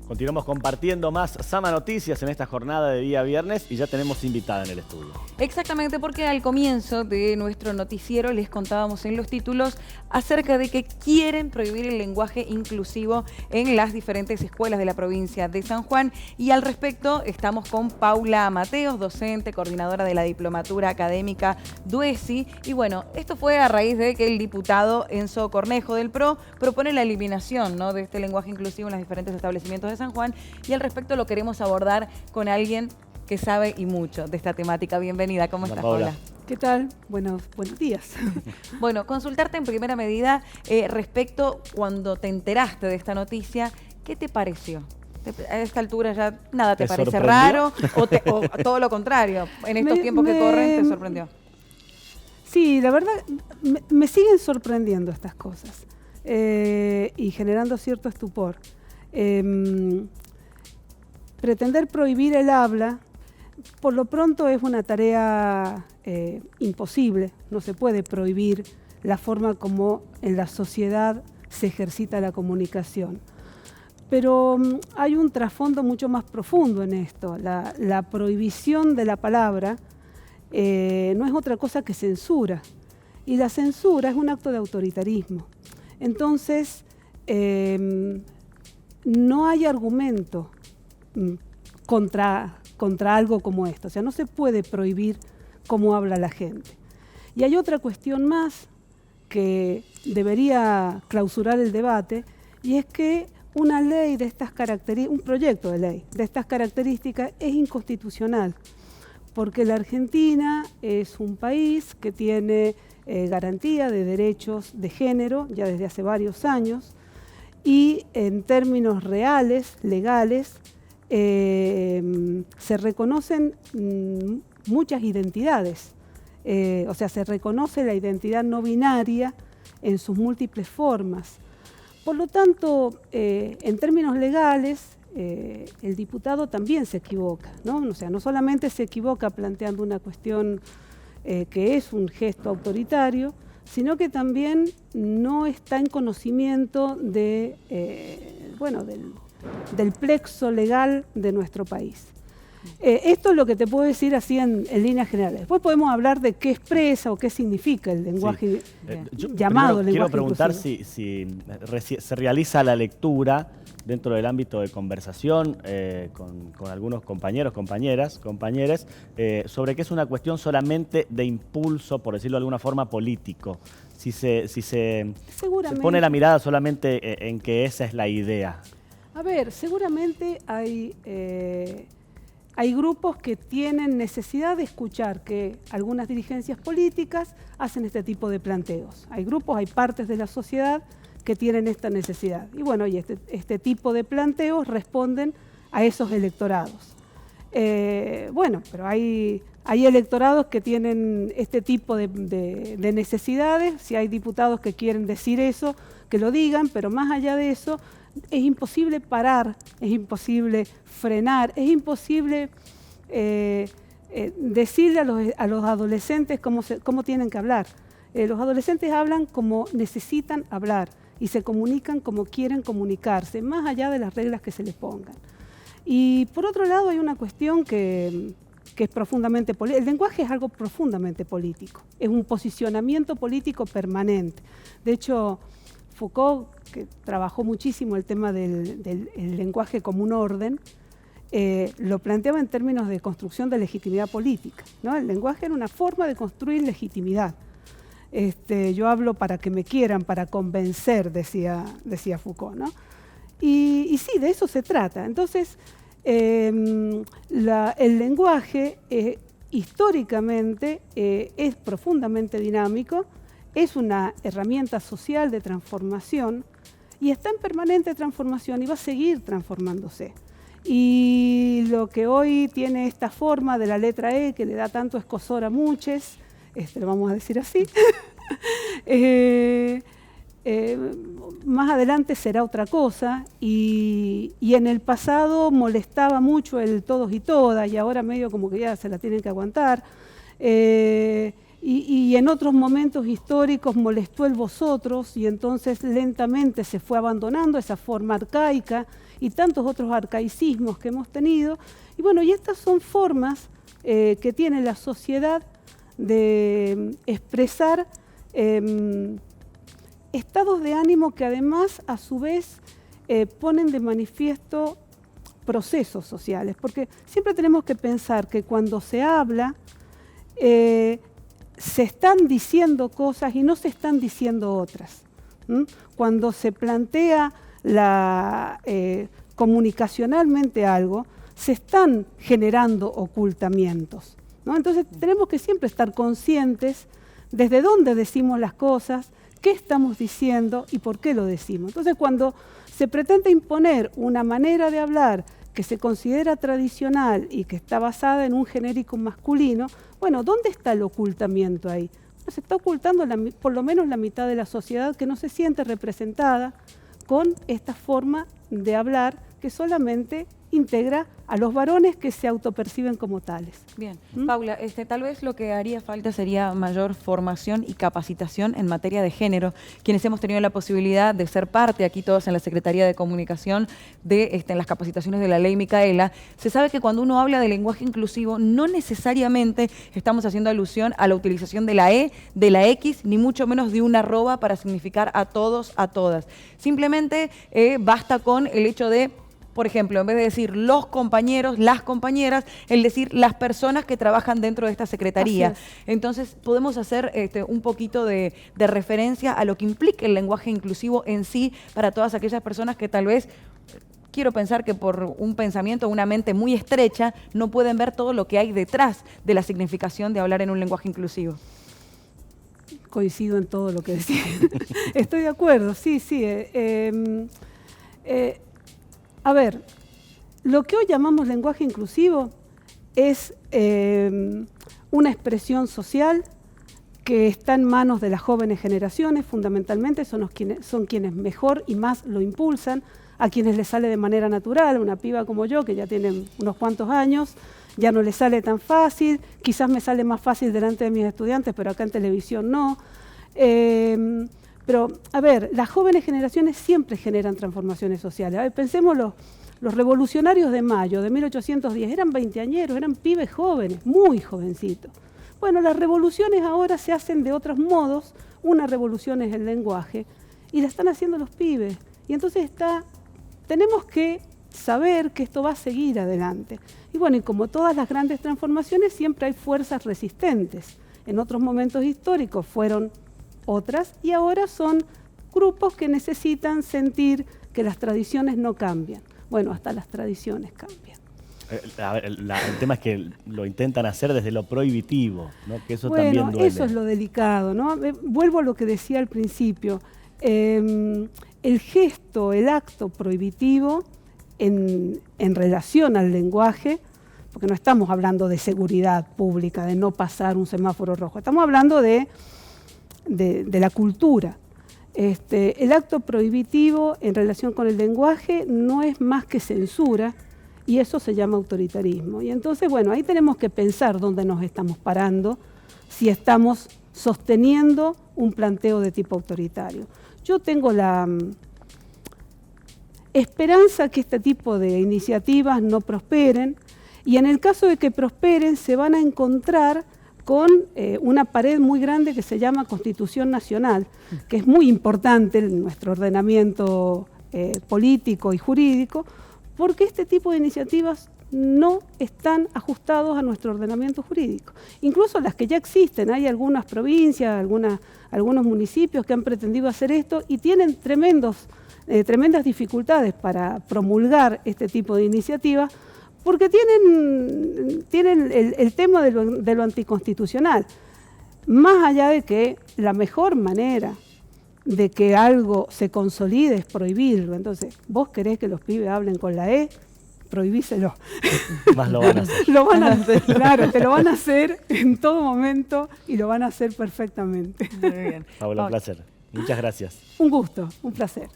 Continuamos compartiendo más Sama Noticias en esta jornada de día viernes y ya tenemos invitada en el estudio. Exactamente, porque al comienzo de nuestro noticiero les contábamos en los títulos acerca de que quieren prohibir el lenguaje inclusivo en las diferentes escuelas de la provincia de San Juan, y al respecto estamos con Paula Mateos, docente, coordinadora de la Diplomatura Académica DUESI. Y bueno, esto fue a raíz de que el diputado Enzo Cornejo del PRO propone la eliminación, ¿no?, de este lenguaje inclusivo en los diferentes establecimientos de San Juan, y al respecto lo queremos abordar con alguien que sabe y mucho de esta temática. Bienvenida, ¿cómo estás, Paula? ¿Qué tal? Buenos días. Bueno, consultarte en primera medida respecto cuando te enteraste de esta noticia, ¿qué te pareció? A esta altura ya nada te parece raro o todo lo contrario, en estos tiempos que corren te sorprendió. Sí, la verdad me siguen sorprendiendo estas cosas y generando cierto estupor. Pretender prohibir el habla, por lo pronto es una tarea imposible. No se puede prohibir la forma como en la sociedad se ejercita la comunicación. Pero hay un trasfondo mucho más profundo en esto. La prohibición de la palabra no es otra cosa que censura. Y la censura es un acto de autoritarismo. Entonces, no hay argumento contra algo como esto. O sea, no se puede prohibir cómo habla la gente. Y hay otra cuestión más que debería clausurar el debate, y es que una ley de estas características, un proyecto de ley de estas características es inconstitucional, porque la Argentina es un país que tiene garantía de derechos de género ya desde hace varios años, y en términos reales, legales, se reconocen muchas identidades. O sea, se reconoce la identidad no binaria en sus múltiples formas. Por lo tanto, en términos legales, el diputado también se equivoca, ¿no? O sea, no solamente se equivoca planteando una cuestión que es un gesto autoritario, sino que también no está en conocimiento de, del plexo legal de nuestro país. Esto es lo que te puedo decir así en líneas generales. Después podemos hablar de qué expresa o qué significa el lenguaje llamado lenguaje quiero preguntar inclusivo. si se realiza la lectura dentro del ámbito de conversación con algunos compañeros, compañeras, compañeres, sobre que es una cuestión solamente de impulso, por decirlo de alguna forma, político. Si se pone la mirada solamente en que esa es la idea. A ver, seguramente hay grupos que tienen necesidad de escuchar que algunas dirigencias políticas hacen este tipo de planteos. Hay grupos, hay partes de la sociedad que tienen esta necesidad. Y bueno, y este tipo de planteos responden a esos electorados. Bueno, pero hay electorados que tienen este tipo de necesidades. Si hay diputados que quieren decir eso, que lo digan, pero más allá de eso, es imposible parar, es imposible frenar, es imposible decirle a los adolescentes cómo tienen que hablar. Los adolescentes hablan como necesitan hablar y se comunican como quieren comunicarse, más allá de las reglas que se les pongan. Y por otro lado hay una cuestión que es profundamente política. El lenguaje es algo profundamente político, es un posicionamiento político permanente. De hecho, Foucault, que trabajó muchísimo el tema del lenguaje como un orden, lo planteaba en términos de construcción de legitimidad política, ¿no? El lenguaje era una forma de construir legitimidad. Yo hablo para que me quieran, para convencer, decía Foucault, ¿no? Y sí, de eso se trata. Entonces, el lenguaje históricamente es profundamente dinámico, es una herramienta social de transformación y está en permanente transformación y va a seguir transformándose. Y lo que hoy tiene esta forma de la letra E, que le da tanto escozor a muchos, lo vamos a decir así, más adelante será otra cosa, y en el pasado molestaba mucho el todos y todas, y ahora medio como que ya se la tienen que aguantar. Y en otros momentos históricos molestó el vosotros, y entonces lentamente se fue abandonando esa forma arcaica y tantos otros arcaicismos que hemos tenido. Y bueno, y estas son formas que tiene la sociedad de expresar estados de ánimo que además a su vez ponen de manifiesto procesos sociales, porque siempre tenemos que pensar que cuando se habla se están diciendo cosas y no se están diciendo otras. Cuando se plantea comunicacionalmente algo, se están generando ocultamientos, ¿no? Entonces tenemos que siempre estar conscientes desde dónde decimos las cosas, qué estamos diciendo y por qué lo decimos. Entonces cuando se pretende imponer una manera de hablar que se considera tradicional y que está basada en un genérico masculino, bueno, ¿dónde está el ocultamiento ahí? Se está ocultando por lo menos la mitad de la sociedad que no se siente representada con esta forma de hablar que solamente integra a los varones que se autoperciben como tales. Bien. Paula, tal vez lo que haría falta sería mayor formación y capacitación en materia de género. Quienes hemos tenido la posibilidad de ser parte aquí todos en la Secretaría de Comunicación en las capacitaciones de la Ley Micaela, se sabe que cuando uno habla de lenguaje inclusivo no necesariamente estamos haciendo alusión a la utilización de la E, de la X, ni mucho menos de una arroba para significar a todos, a todas. Simplemente basta con el hecho de, por ejemplo, en vez de decir los compañeros, las compañeras, el decir las personas que trabajan dentro de esta secretaría. Entonces, podemos hacer un poquito de referencia a lo que implica el lenguaje inclusivo en sí para todas aquellas personas que tal vez, quiero pensar que por un pensamiento, una mente muy estrecha, no pueden ver todo lo que hay detrás de la significación de hablar en un lenguaje inclusivo. Coincido en todo lo que decía. Estoy de acuerdo, sí. A ver, lo que hoy llamamos lenguaje inclusivo es una expresión social que está en manos de las jóvenes generaciones, fundamentalmente son quienes mejor y más lo impulsan, a quienes les sale de manera natural. Una piba como yo, que ya tiene unos cuantos años, ya no le sale tan fácil, quizás me sale más fácil delante de mis estudiantes, pero acá en televisión no. Pero, a ver, las jóvenes generaciones siempre generan transformaciones sociales. A ver, pensemos los revolucionarios de Mayo, de 1810, eran veinteañeros, eran pibes jóvenes, muy jovencitos. Bueno, las revoluciones ahora se hacen de otros modos. Una revolución es el lenguaje y la están haciendo los pibes. Y entonces tenemos que saber que esto va a seguir adelante. Y bueno, y como todas las grandes transformaciones, siempre hay fuerzas resistentes. En otros momentos históricos fueron otras y ahora son grupos que necesitan sentir que las tradiciones no cambian. Bueno, hasta las tradiciones cambian. El tema es que lo intentan hacer desde lo prohibitivo, ¿no? Que eso bueno, también duele. Eso es lo delicado, ¿no? Vuelvo a lo que decía al principio. El gesto, el acto prohibitivo en relación al lenguaje, porque no estamos hablando de seguridad pública, de no pasar un semáforo rojo, estamos hablando de la cultura. El acto prohibitivo en relación con el lenguaje no es más que censura y eso se llama autoritarismo. Y entonces, bueno, ahí tenemos que pensar dónde nos estamos parando, si estamos sosteniendo un planteo de tipo autoritario. Yo tengo la esperanza que este tipo de iniciativas no prosperen y en el caso de que prosperen se van a encontrar con una pared muy grande que se llama Constitución Nacional, que es muy importante en nuestro ordenamiento político y jurídico, porque este tipo de iniciativas no están ajustados a nuestro ordenamiento jurídico. Incluso las que ya existen, hay algunas provincias, algunos municipios que han pretendido hacer esto y tienen tremendas dificultades para promulgar este tipo de iniciativas, porque tienen el tema de lo anticonstitucional. Más allá de que la mejor manera de que algo se consolide es prohibirlo. Entonces, vos querés que los pibes hablen con la E, prohibíselo. Más lo van a hacer. Lo van a hacer, claro, te lo van a hacer en todo momento y lo van a hacer perfectamente. Muy bien. Paula, un placer. Muchas gracias. Un gusto, un placer.